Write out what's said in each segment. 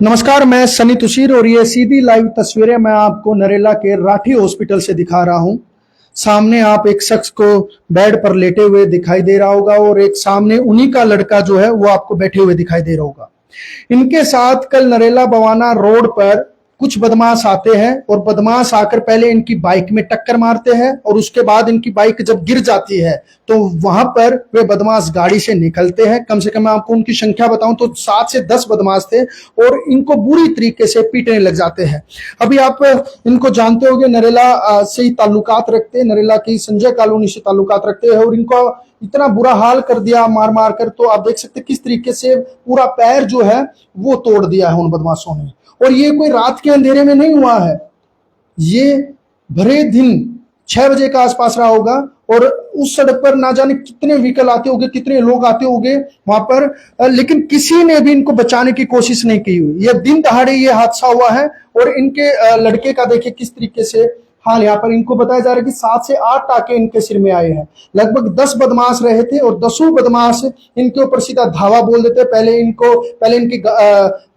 नमस्कार, मैं सनी तुशीर और ये सीधी लाइव तस्वीरें मैं आपको नरेला के राठी हॉस्पिटल से दिखा रहा हूं। सामने आप एक शख्स को बेड पर लेटे हुए दिखाई दे रहा होगा और एक सामने उन्हीं का लड़का जो है वो आपको बैठे हुए दिखाई दे रहा होगा। इनके साथ कल नरेला बवाना रोड पर कुछ बदमाश आते हैं और बदमाश आकर पहले इनकी बाइक में टक्कर मारते हैं और उसके बाद इनकी बाइक जब गिर जाती है तो वहां पर वे बदमाश गाड़ी से निकलते हैं। कम से कम मैं आपको उनकी संख्या बताऊं तो 7 से 10 बदमाश थे और इनको बुरी तरीके से पीटने लग जाते हैं। अभी आप इनको जानते होंगे, नरेला से ही ताल्लुकात रखते हैं, नरेला की संजय कॉलोनी से ताल्लुकात रखते हैं और इनको इतना बुरा हाल कर दिया मार मार कर। तो आप देख सकते हैं किस तरीके से पूरा पैर जो है वो तोड़ दिया है उन बदमाशों ने। और ये कोई रात के अंधेरे में नहीं हुआ है, ये भरे दिन 6 बजे का आसपास रहा होगा और उस सड़क पर ना जाने कितने व्हीकल आते होंगे, कितने लोग आते होंगे वहां पर, लेकिन किसी ने भी इनको बचाने की कोशिश नहीं की हुई। ये दिन दहाड़े ये हादसा हुआ है और इनके लड़के का देखिए किस तरीके से हाल। यहाँ पर इनको बताया जा रहा है कि 7 से 8 टाके इनके सिर में आए हैं। लगभग 10 बदमाश रहे थे और 10 बदमाश इनके ऊपर सीधा धावा बोल देते हैं। पहले इनकी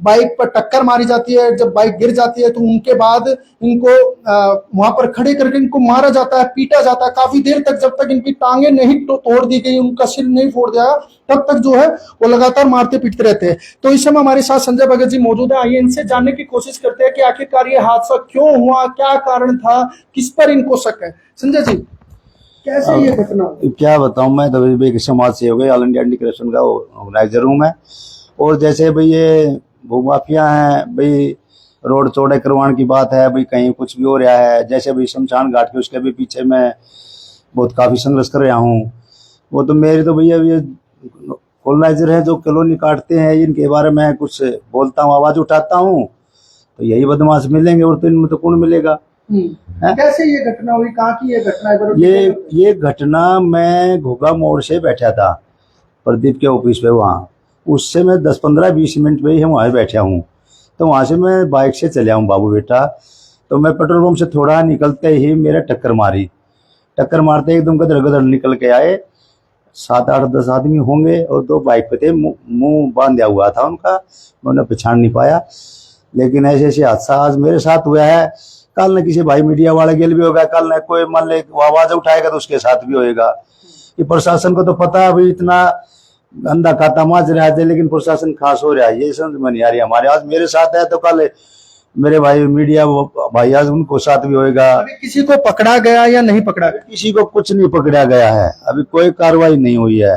बाइक पर टक्कर मारी जाती है, जब बाइक गिर जाती है तो उनके बाद इनको वहां पर खड़े करके इनको मारा जाता है, पीटा जाता है काफी देर तक, जब तक इनकी टांगे नहीं तोड़ दी गई, उनका सिर नहीं फोड़ दिया तब तक जो है वो लगातार मारते पीटते रहते हैं। तो इस समय हमारे साथ संजय भगत जी मौजूद है। आइए इनसे जानने की कोशिश करते हैं कि आखिरकार ये हादसा क्यों हुआ, क्या कारण था, किस पर इनको शक है। संजय जी, कैसे ये घटना? क्या बताऊं, मैं तो एक समाज सेवक है, ऑल इंडिया एंटी करप्शन का ऑर्गेनाइजर हूं मैं। और जैसे भाई ये भूमाफिया हैं, भाई रोड चौड़े करवाने की बात है, भाई कहीं कुछ भी हो रहा है, जैसे भाई शमशान घाट के उसके भी पीछे मैं बहुत काफी संघर्ष कर रहा हूँ। वो तो मेरे तो भैया ये कॉलोनाइजर है जो कॉलोनी काटते हैं, इनके बारे में कुछ बोलता हूँ, आवाज उठाता हूँ तो यही बदमाश मिलेंगे और तो इनमें तो कौन मिलेगा। कैसे ये घटना हुई, कहाँ की ये घटना है? ये घटना मैं घोगा मोड़ से बैठा था प्रदीप के ऑफिस पे, वहाँ उससे मैं 10-15-20 मिनट में ही हम वहाँ बैठा हूँ। तो वहाँ से मैं बाइक से चले आऊँ बाबू बेटा, तो मैं पेट्रोल पंप से थोड़ा निकलते ही मेरे टक्कर टक्कर मारते एकदम गदर गदर निकल के आए। 7-8-10 आदमी होंगे और 2 बाइक पे थे, मुंह बांधा हुआ था उनका, मैं उन्हें पहचान नहीं पाया। लेकिन ऐसे ऐसे हादसा आज मेरे साथ हुआ है, कल न किसी भाई मीडिया वाले के लिए भी होगा, कल न कोई मान ले आवाज उठाएगा तो उसके साथ भी होएगा। ये प्रशासन को तो पता है अभी इतना अंधा खाता माज रहा है, लेकिन प्रशासन खास हो रहा है, ये समझ में नहीं आ रही हमारे। आज मेरे साथ है तो कल मेरे भाई मीडिया भाई आज उनको साथ भी होएगा। अभी किसी को पकड़ा गया या नहीं पकड़ा गया? किसी को कुछ नहीं पकड़ा गया है, अभी कोई कार्रवाई नहीं हुई है,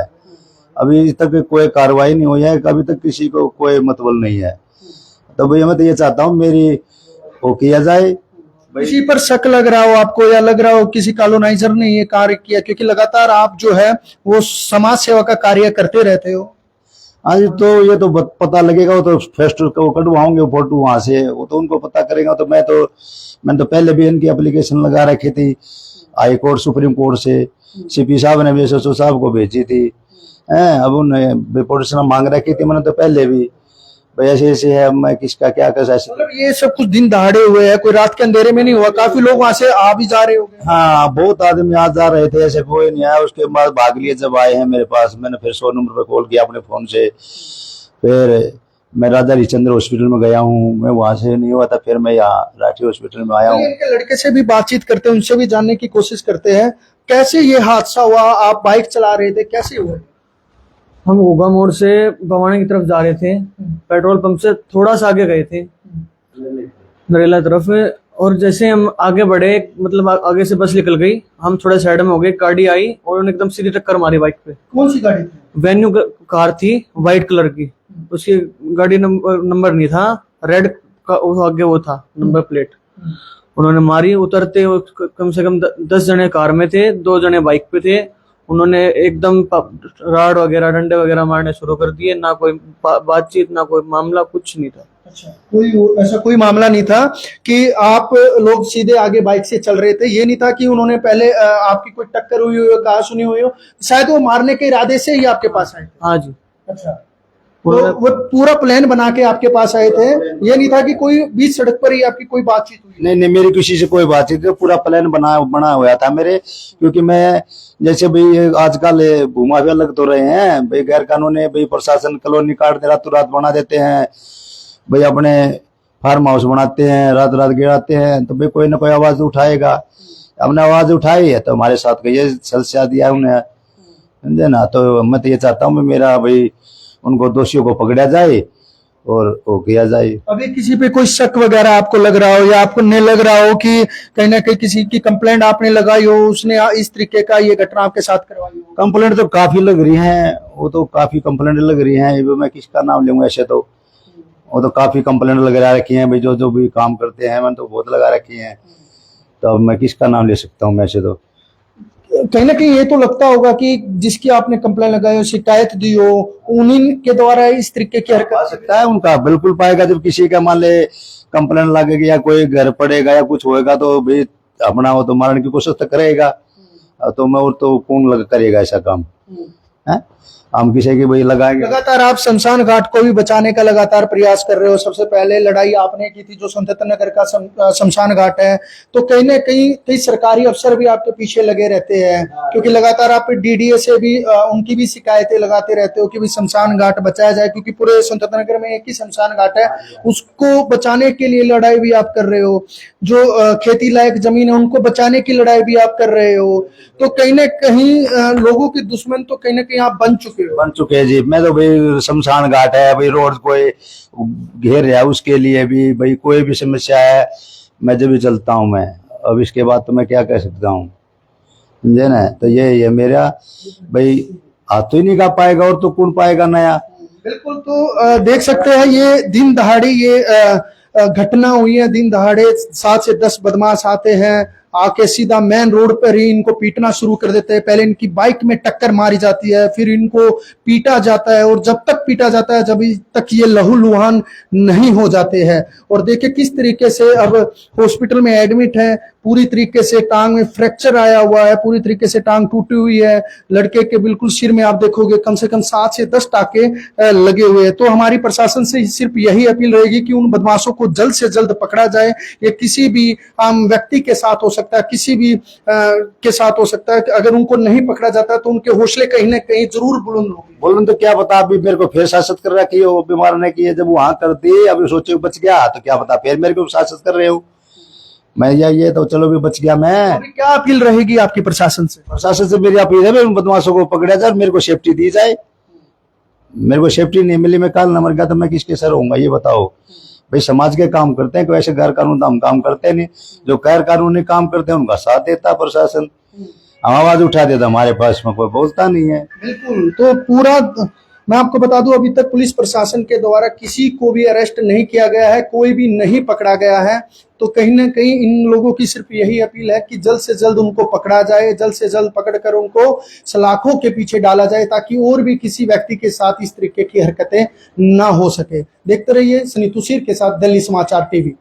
अभी तक कोई कार्रवाई नहीं हुई है, अभी तक किसी को कोई मतलब नहीं है। तो भैया मैं तो ये चाहता हूँ मेरी वो किया जाए। किसी पर शक लग रहा हो आपको या लग रहा हो किसी कॉलोनाइजर ने ये कार्य किया? क्योंकि लगातार आप जो है वो समाज सेवा का कार्य करते रहते हो। आज तो ये तो पता लगेगा, वो तो फेस्ट को कटवाओगे फोटो वहां से, वो तो उनको पता करेगा। तो मैंने तो पहले भी इनकी एप्लीकेशन लगा रखी थी हाई कोर्ट सुप्रीम कोर्ट से, सीपी साहब ने भी एसएसओ साहब को भेजी थी। अब उन्हें प्रोटेक्शन मांग रखी थी मैंने तो पहले भी, भाई ऐसे ऐसे है, मैं किसका क्या कर सकता। मतलब ये सब कुछ दिन दहाड़े हुए हैं, कोई रात के अंधेरे में नहीं हुआ? काफी लोग वहां से आ भी जा रहे होंगे। हाँ, बहुत आदमी आ जा रहे थे, ऐसे कोई नहीं आया। उसके बाद भाग लिए जब आए हैं मेरे पास, मैंने फिर 100 नंबर पे कॉल किया अपने फोन से। फिर मैं राजा हरिश्चंद्र हॉस्पिटल में गया हूँ, मैं वहां से नहीं हुआ था, फिर मैं यहाँ राठी हॉस्पिटल में आया हूँ। इनके लड़के से भी बातचीत करते हैं, उनसे भी जानने की कोशिश करते हैं कैसे ये हादसा हुआ। आप बाइक चला रहे थे, कैसे हुआ? हम घोगा मोड़ से बवाना की तरफ जा रहे थे, पेट्रोल पंप से थोड़ा सा आगे गए थे नरेला तरफ, और जैसे हम आगे बढ़े, मतलब आगे से बस निकल गई, हम थोड़े साइड में हो गए, गाड़ी आई और उन्होंने एकदम सीधी टक्कर मारी बाइक पे। कौन सी गाड़ी थी? वेन्यू कार थी व्हाइट कलर की, उसकी गाड़ी नंबर नहीं था, रेड का आगे वो था नंबर प्लेट। उन्होंने मारी, उतरते कम से कम 10 जने कार में थे, 2 जने बाइक पे थे। उन्होंने एकदम राड वगैरह डंडे वगैरह मारने शुरू कर दिए, ना कोई बातचीत ना कोई मामला, कुछ नहीं था। अच्छा, ऐसा कोई मामला नहीं था कि आप लोग सीधे आगे बाइक से चल रहे थे? ये नहीं था कि उन्होंने पहले आपकी कोई टक्कर हुई हो, कहा सुनी हुई हो, शायद वो मारने के इरादे से ही आपके पास आए? हाँ जी। अच्छा, तो वो पूरा प्लान बना के आपके पास आए थे, ये नहीं था कि कोई बीच सड़क पर ही आपकी कोई बातचीत हुई? नहीं, मेरी किसी से कोई बातचीत नहीं, पूरा प्लान बना हुआ था मेरे। क्योंकि मैं जैसे भाई आजकल भूमाफिया लग तो रहे हैं, भाई गैर कानूनी, भाई प्रशासन कॉलोनी काट दे, रातों रात बना देते हैं, भाई अपने फार्म हाउस बनाते हैं, रात रात गिराते हैं, तो भाई कोई ना कोई आवाज उठाएगा। हमने आवाज उठाई है तो हमारे साथ ये सजा दिया उन्हें, समझे ना। तो मैं तो ये चाहता हूँ मेरा भाई उनको दोषियों को पकड़ा जाए और वो किया जाए। अभी किसी पे कोई शक वगैरह आपको लग रहा हो या आपको नहीं लग रहा हो कि कहीं ना कहीं किसी की कंप्लेंट आपने लगाई हो, उसने इस तरीके का ये घटना आपके साथ करवाई हो? कंप्लेंट तो काफी लग रही हैं, वो तो काफी कंप्लेंट लग रही हैं। ये मैं किसका नाम लूंगा ऐसे, तो वो तो काफी कंप्लेंट लगा रखी हैं भाई, जो जो भी काम करते हैं मैंने तो बहुत लगा रखी हैं। तो अब मैं किसका नाम ले सकता हूँ मैं ऐसे तो। कहीं ना कहीं ये तो लगता होगा कि जिसकी आपने कंप्लेंट लगाई हो, शिकायत दी हो, उन्हीं के द्वारा इस तरीके की पा हरकत। सकता है उनका, बिल्कुल पाएगा। जब किसी का मान ले कंप्लेंट लगेगी या कोई घर पड़ेगा या कुछ होएगा तो भाई अपना वो तो मारने की कोशिश तो करेगा। तो मैं और तो कौन करेगा ऐसा काम है? हम किसी की भाई लगाएंगे। लगातार आप शमशान घाट को भी बचाने का लगातार प्रयास कर रहे हो। सबसे पहले लड़ाई आपने की थी जो स्वतंत्र नगर का शमशान घाट है, तो कहीं ना कहीं कई सरकारी अफसर भी आपके पीछे लगे रहते हैं, क्योंकि लगातार आप डीडीए से भी उनकी भी शिकायतें लगाते रहते हो कि भी शमशान घाट बचाया जाए, क्योंकि पूरे स्वतंत्र नगर में एक ही शमशान घाट है, उसको बचाने के लिए लड़ाई भी आप कर रहे हो। जो खेती लायक जमीन है उनको बचाने की लड़ाई भी आप कर रहे हो। तो कहीं ना कहीं लोगों के दुश्मन तो कहीं ना कहीं आप बन चुके हैं जी। मैं तो भाई शमशान घाट है भाई, रोड कोई घेर रहा है उसके लिए भी भाई कोई भी समस्या है मैं जब भी चलता हूँ मैं। अब इसके बाद तो मैं क्या कह सकता हूँ, समझे ना। तो ये मेरा भाई हाथ तो ही नहीं का पाएगा और तो कौन पाएगा नया। बिल्कुल। तो देख सकते हैं ये दिन दहाड़े ये घटना हुई है। दिन दहाड़े 7 से 10 बदमाश आते हैं, आके सीधा मेन रोड पर ही इनको पीटना शुरू कर देते हैं। पहले इनकी बाइक में टक्कर मारी जाती है, फिर इनको पीटा जाता है, और जब तक पीटा जाता है जब तक ये लहूलुहान नहीं हो जाते हैं। और देखिए किस तरीके से अब हॉस्पिटल में एडमिट है, पूरी तरीके से टांग में फ्रैक्चर आया हुआ है, पूरी तरीके से टांग टूटी हुई है। लड़के के बिल्कुल सिर में आप देखोगे कम से कम 7 से 10 टाके लगे हुए हैं। तो हमारी प्रशासन से सिर्फ यही अपील रहेगी कि उन बदमाशों को जल्द से जल्द पकड़ा जाए। ये किसी भी आम व्यक्ति के साथ हो सकता है, किसी भी के साथ हो सकता है। अगर उनको नहीं पकड़ा जाता तो उनके हौसले कहीं ना कहीं जरूर बुलंद होंगे। बुलंद तो क्या पता, अभी मेरे को फिर शासक कर रखी हो बीमार ने की है, जब वहां कर दी अभी सोचे बच गया तो क्या पता फिर मेरे को शासक कर रहे हो। मैं ये तो चलो भी बच गया मैं। अभी क्या अपील रहेगी आपकी प्रशासन से? प्रशासन से मेरी अपील है उन बदमाशों को पकड़ा जाए, मेरे को सेफ्टी दी जाए। मेरे को सेफ्टी नहीं मिली, मैं कल न मर गया तो मैं किसके सर होऊंगा ये बताओ। भाई समाज के काम करते हैं, कोई ऐसे गैर कानून हम काम करते नहीं। जो गैर कानूनी काम करते हैं उनका साथ देता प्रशासन, हम आवाज उठा देता, हमारे पास में कोई बोलता नहीं है। बिल्कुल। तो पूरा मैं आपको बता दूं अभी तक पुलिस प्रशासन के द्वारा किसी को भी अरेस्ट नहीं किया गया है, कोई भी नहीं पकड़ा गया है। तो कहीं ना कहीं इन लोगों की सिर्फ यही अपील है कि जल्द से जल्द उनको पकड़ा जाए, जल्द से जल्द पकड़कर उनको सलाखों के पीछे डाला जाए, ताकि और भी किसी व्यक्ति के साथ इस तरीके की हरकतें ना हो सके। देखते रहिए सनी तुशीर के साथ दिल्ली समाचार टीवी।